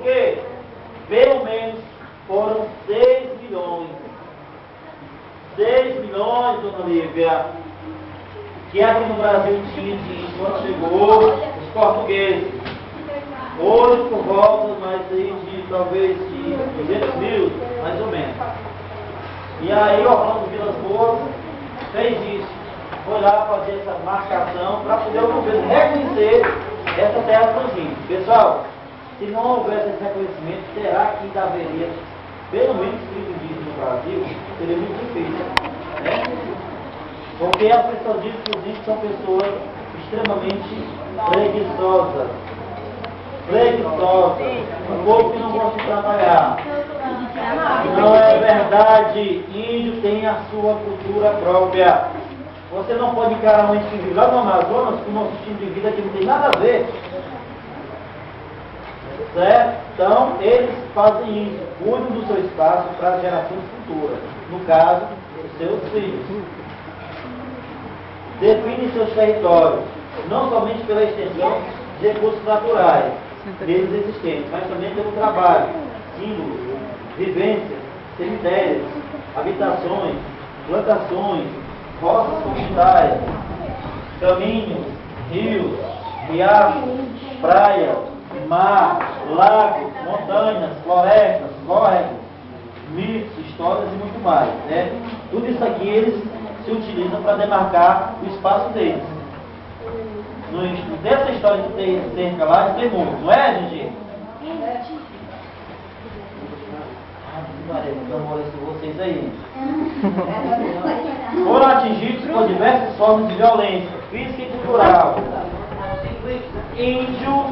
Porque pelo menos foram 6 milhões. 6 milhões, dona Lívia, que aqui no Brasil tinha quando chegou os portugueses. Hoje por volta mais aí de talvez de 200 mil, mais ou menos. E aí o Orlando Vilas Boas fez isso. Foi lá fazer essa marcação para poder o governo reconhecer essa terra frangível. Pessoal, se não houvesse esse reconhecimento, será que ainda haveria pelo menos 30 indígenas no Brasil? Seria muito difícil, né? Porque as pessoas dizem que os índios são pessoas extremamente preguiçosas. Um povo que não gosta de trabalhar. Não é verdade. Índio tem a sua cultura própria. Você não pode encarar um índio que vive lá no Amazonas com o nosso estilo de vida que não tem nada a ver. Certo? Então, eles fazem isso. Cuidam do seu espaço para gerações futuras. No caso, os seus filhos. Definem seus territórios. Não somente pela extensão de recursos naturais deles existentes, mas também pelo trabalho, símbolos, vivências, cemitérios, habitações, plantações, roças comunitárias, caminhos, rios, riachos, praias, mar, lagos, montanhas, florestas, córregos, mitos, histórias e muito mais, né? Tudo isso aqui eles se utilizam para demarcar o espaço deles. Dessa história que tem cerca lá, tem muito, não é, Gigi? Vocês aí. Foram atingidos por diversas formas de violência física e cultural. Índio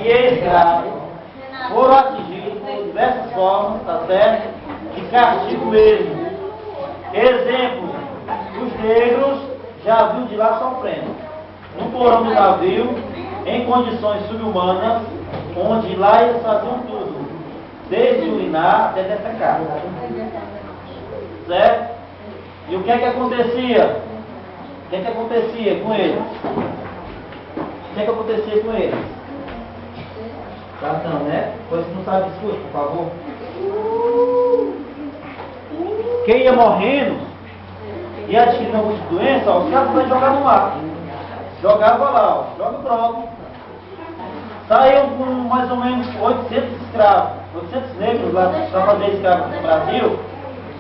e escravo foram atingidos por diversas formas, tá certo? De castigo mesmo. Exemplo, os negros já viu de lá sofrendo. No porão do navio, em condições subhumanas, onde lá eles faziam tudo, desde urinar até defecar. Certo? E o que é que acontecia? O que é que acontecia com eles? O que é que acontecia com eles? Cartão, né? Pois se não sabe, discute, por favor. Quem ia morrendo e adquirindo alguma doença, os caras foram jogar no mar. Jogava lá, ó, joga pronto. Saíam com mais ou menos 800 escravos, 800 negros lá para fazer escravos no Brasil.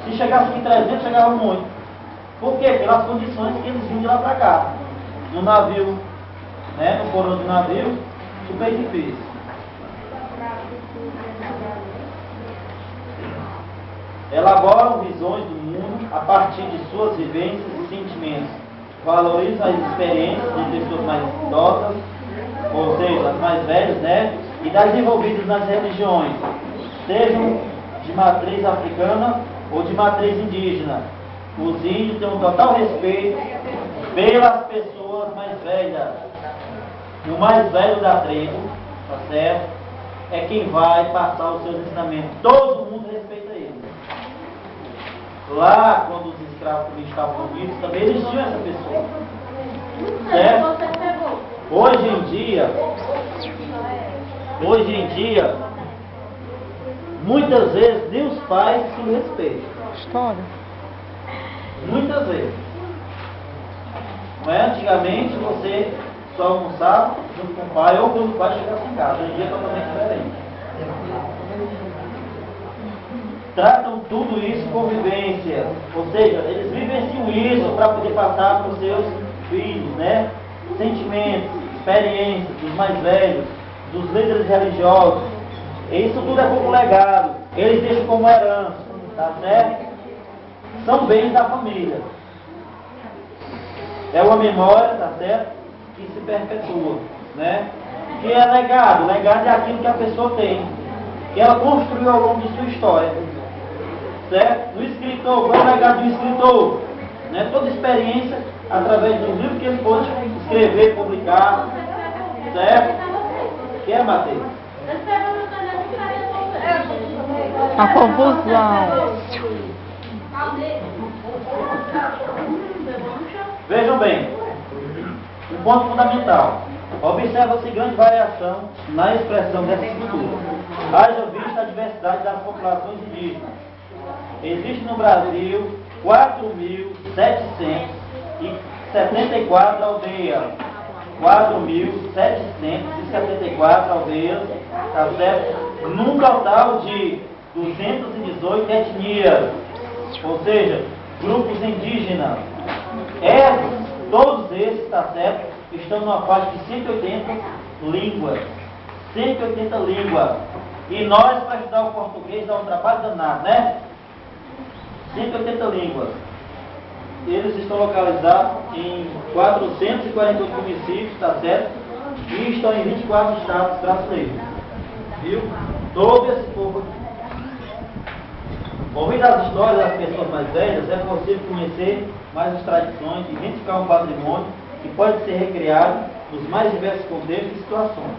Se chegasse aqui 300, chegava muito. Por quê? Pelas condições que eles vinham de lá para cá. No navio, né, no porão do navio, super difícil. Elaboram visões do mundo a partir de suas vivências e sentimentos. Valorizam as experiências de pessoas mais idosas, ou seja, as mais velhas, né? E das envolvidas nas religiões, sejam de matriz africana ou de matriz indígena. Os índios têm um total respeito pelas pessoas mais velhas. E o mais velho da tribo, tá certo? É quem vai passar os seus ensinamentos. Todo mundo respeita ele. Lá, quando os escravos também estavam unidos, também eles tinham essa pessoa. Certo? Hoje em dia, muitas vezes nem os pais se respeitam. História. Muitas vezes. Não é? Antigamente você só almoçava junto com o pai ou quando o pai chegasse em casa. Hoje em dia é totalmente diferente. Tratam tudo isso com vivência, ou seja, eles vivenciam isso para poder passar para os seus filhos, né? Sentimentos, experiências dos mais velhos, dos líderes religiosos. Isso tudo é como legado, eles deixam como herança, tá certo? São bens da família. É uma memória, tá certo? Que se perpetua, né? Que é legado, legado é aquilo que a pessoa tem, que ela construiu ao longo de sua história. Certo? O escritor, qual é o legado do escritor? Né? Toda experiência através do livro que ele pôde escrever, publicar. Certo? Que é, Mateus? A confusão. Vejam bem, um ponto fundamental. Observa-se grande variação na expressão dessa escritura. Haja vista a diversidade das populações indígenas. Existe no Brasil 4.774 aldeias. 4.774 aldeias, tá certo? Num total de 218 etnias, ou seja, grupos indígenas. Todos esses, tá certo? Estão numa faixa de 180 línguas. 180 línguas. E nós, para estudar o português, dá um trabalho danado, né? 180 línguas. Eles estão localizados em 448 municípios, tá certo? E estão em 24 estados brasileiros. Viu? Todo esse povo aqui. Ouvindo as histórias das pessoas mais velhas, é possível conhecer mais as tradições, identificar um patrimônio que pode ser recriado nos mais diversos contextos e situações.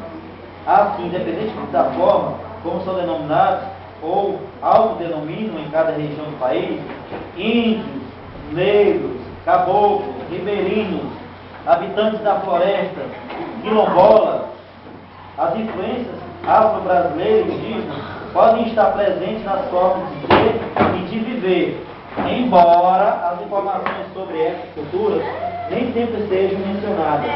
Assim, independente da forma como são denominados ou autodenominam em cada região do país, índios, negros, caboclos, ribeirinhos, habitantes da floresta, quilombolas, as influências afro-brasileiras e indígenas podem estar presentes nas formas de ser e de viver, embora as informações sobre essas culturas nem sempre sejam mencionadas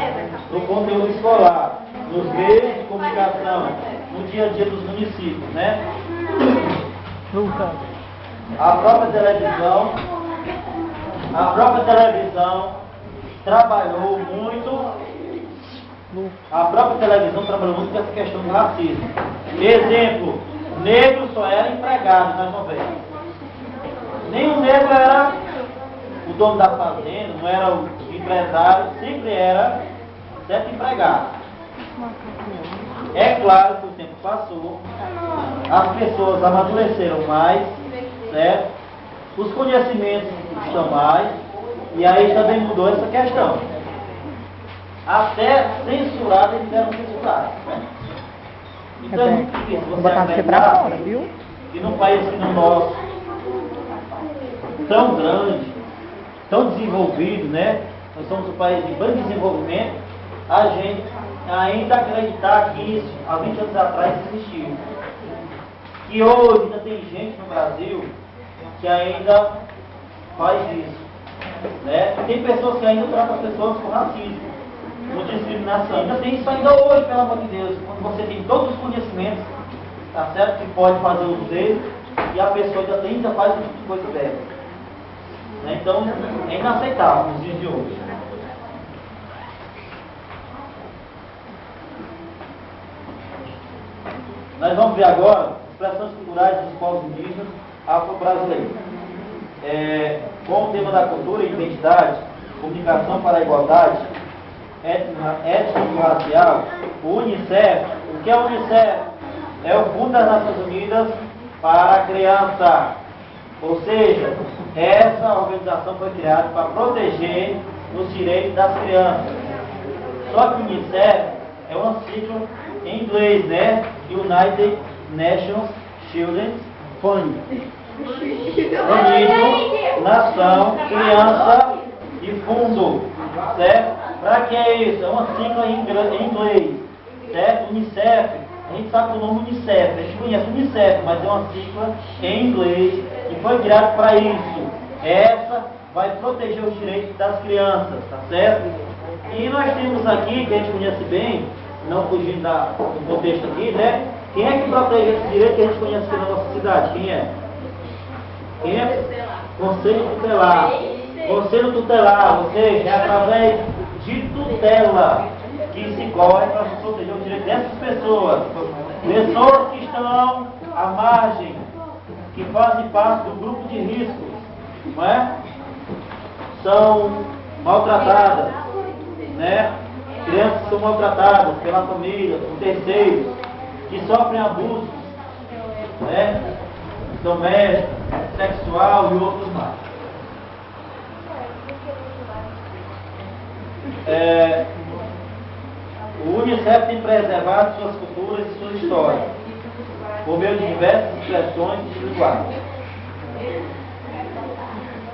no conteúdo escolar, nos meios de comunicação, no dia a dia dos municípios, né? A própria televisão trabalhou muito com essa questão do racismo. Exemplo, negro só era empregado nas novelas. Nem o negro era o dono da fazenda, não era o empresário, sempre era certo empregado. É claro que o tempo passou, as pessoas amadureceram mais, certo? Os conhecimentos estão mais, e aí também mudou essa questão. Até censurados eles eram censurados. Né? Então é muito difícil você acreditar que num país como o nosso, tão grande, tão desenvolvido, né? Nós somos um país de grande desenvolvimento, a gente ainda acreditar que isso, há 20 anos atrás, existiu. Que hoje ainda tem gente no Brasil que ainda faz isso. Né? Tem pessoas que ainda tratam as pessoas com racismo, com discriminação. Ainda tem isso ainda hoje, pelo amor de Deus. Quando você tem todos os conhecimentos, tá certo? Que pode fazer uso dele, e a pessoa ainda faz esse tipo de coisa dela. Né? Então, é inaceitável nos dias de hoje. Nós vamos ver agora expressões culturais dos povos indígenas afro-brasileiros. Com o tema da cultura e identidade, comunicação para a igualdade étnico-racial, o UNICEF, o que é o UNICEF? É o Fundo das Nações Unidas para a Criança. Ou seja, essa organização foi criada para proteger os direitos das crianças. Só que o UNICEF é uma sigla em inglês, né? United Nations Children's Fund. Unido, nação, criança e fundo, certo? Para que é isso? É uma sigla em inglês, certo? Unicef, a gente sabe o nome Unicef, a gente conhece Unicef, mas é uma sigla em inglês e foi criada para isso. Essa vai proteger os direitos das crianças, tá certo? E nós temos aqui, que a gente conhece bem, não fugindo do contexto aqui, né? Quem é que protege esse direito que a gente conhece aqui na nossa cidade? Quem é? Quem é? Conselho Tutelar. Conselho Tutelar, ou seja, é através de tutela que se corre para proteger o direito dessas pessoas. Pessoas que estão à margem, que fazem parte do grupo de risco, não é? São maltratadas, né? Crianças que são maltratadas pela família, por terceiros, que sofrem abusos, né? Doméstico, sexual e outros mais. O UNICEF tem preservado suas culturas e suas histórias, por meio de diversas expressões individuais.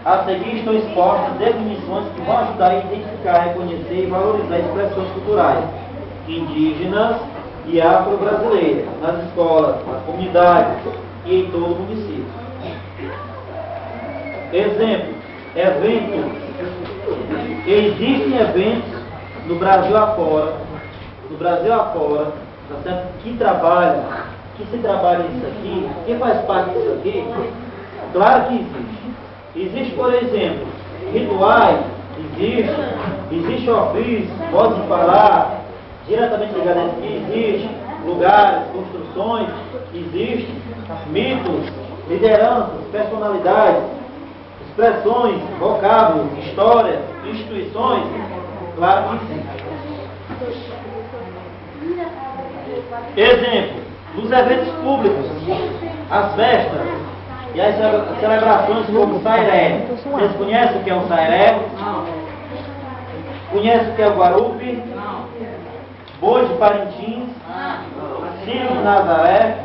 A seguir estão expostas definições que vão ajudar a identificar, reconhecer e valorizar expressões culturais indígenas e afro-brasileira, nas escolas, nas comunidades e em todo o município. Exemplo, eventos. Existem eventos no Brasil afora, tá certo? Que se trabalha isso aqui, que faz parte disso aqui. Claro que existe. Existe, por exemplo, rituais, existe ofício, pode falar, diretamente ligado a isso aqui, existe lugares, construções, existem mitos, lideranças, personalidades, expressões, vocábulos, histórias, instituições, claro que sim. Exemplo, nos eventos públicos, as festas e as celebrações como Sairé. Vocês conhecem o que é um Sairé? Conhecem o que é o Guarupi? Boi de Parintins? Círio de Nazaré?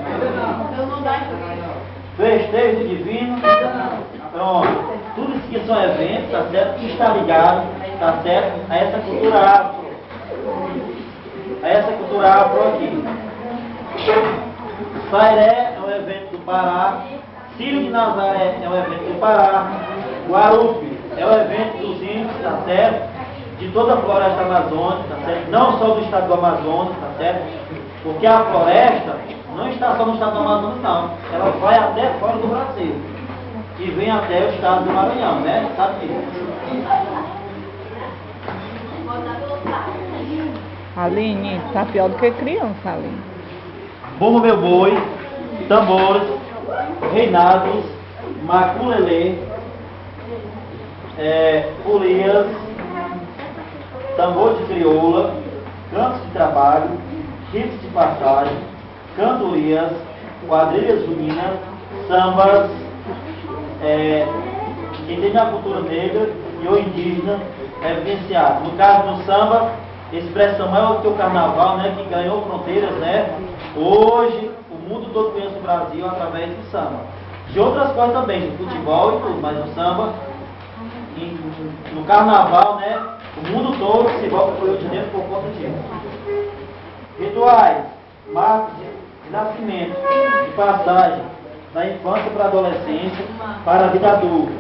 Festejo divino? Pronto. Tudo isso que são eventos, tá certo? Que está ligado, tá certo? A essa cultura afro. A essa cultura afro aqui. Sairé é um evento do Pará. Círio de Nazaré é um evento do Pará. Guarupi é um evento dos índios, tá certo? De toda a floresta amazônica, tá certo? Não só do estado do Amazonas, tá certo? Porque a floresta não está só no estado do Amazonas, não. Ela vai até fora do Brasil. E vem até o estado do Maranhão, né? Sabe disso? Aline, tá pior do que criança, Aline. Bumbo meu boi, tambores, reinados, maculelê, folias, tambor de crioula, cantos de trabalho, ritos de passagem, cantorias, quadrilhas juninas, sambas, que tem a cultura negra e ou indígena evidenciado. No caso do samba, expressão maior do que o carnaval, né, que ganhou fronteiras, né? Hoje, o mundo todo conhece o Brasil através do samba. De outras coisas também, de futebol e tudo, mas o samba, no carnaval, né, o mundo todo se volta para o Rio de Janeiro por conta disso. Rituais, marcos de nascimento, de passagem, da infância para a adolescência, para a vida adulta,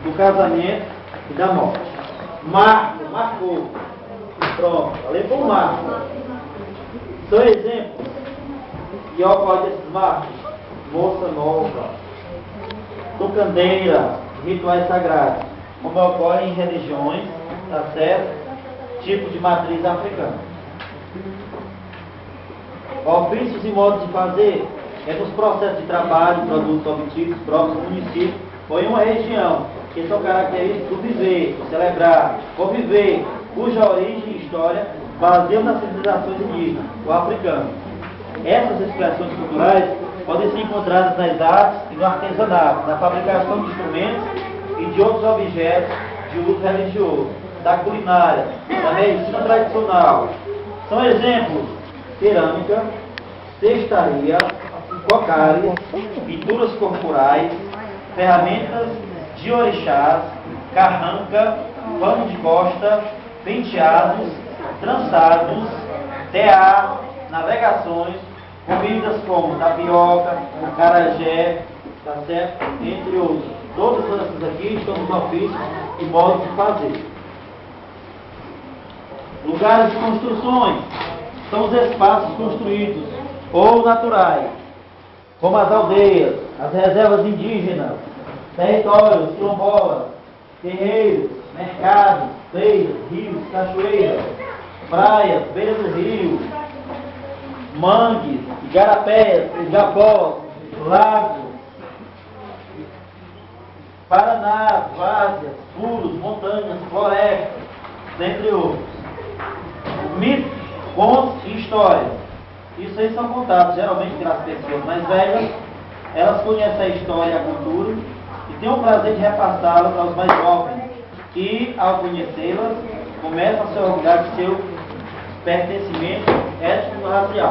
do casamento e da morte. Marcou. Pronto, levou um marco. São exemplos que ocorrem desses marcos. Moça nova, tocandeira, rituais sagrados, como ocorre em religiões, tá certo? Tipo de matriz africana. Ofícios e modos de fazer é nos processos de trabalho, produtos obtidos próprios do município ou em uma região, que são características do viver, do celebrar, conviver, cuja origem e história baseiam nas civilizações indígenas ou africanas. Essas expressões culturais podem ser encontradas nas artes e no artesanato, na fabricação de instrumentos e de outros objetos de uso religioso, da culinária, da medicina tradicional. São exemplos: cerâmica, cestaria, cocárias, pinturas corporais, ferramentas de orixás, carranca, pano de costa, penteados, trançados, tear, navegações, comidas como tapioca, acarajé, tá certo? Entre outros. Todas essas aqui estão nos ofícios e modos de fazer. Lugares de construções são os espaços construídos ou naturais, como as aldeias, as reservas indígenas, territórios, quilombolas, terreiros, mercados, feiras, rios, cachoeiras, praias, beiras do rio, mangues, igarapés, igapós, lagos, Paraná, várzeas, furos, montanhas, florestas, entre outros. Mitos, contos e histórias. Isso aí são contados geralmente pelas pessoas mais velhas. Elas conhecem a história e a cultura e têm o prazer de repassá-las aos mais jovens, que, ao conhecê-las, começam a se orgulhar de seu pertencimento étnico-racial.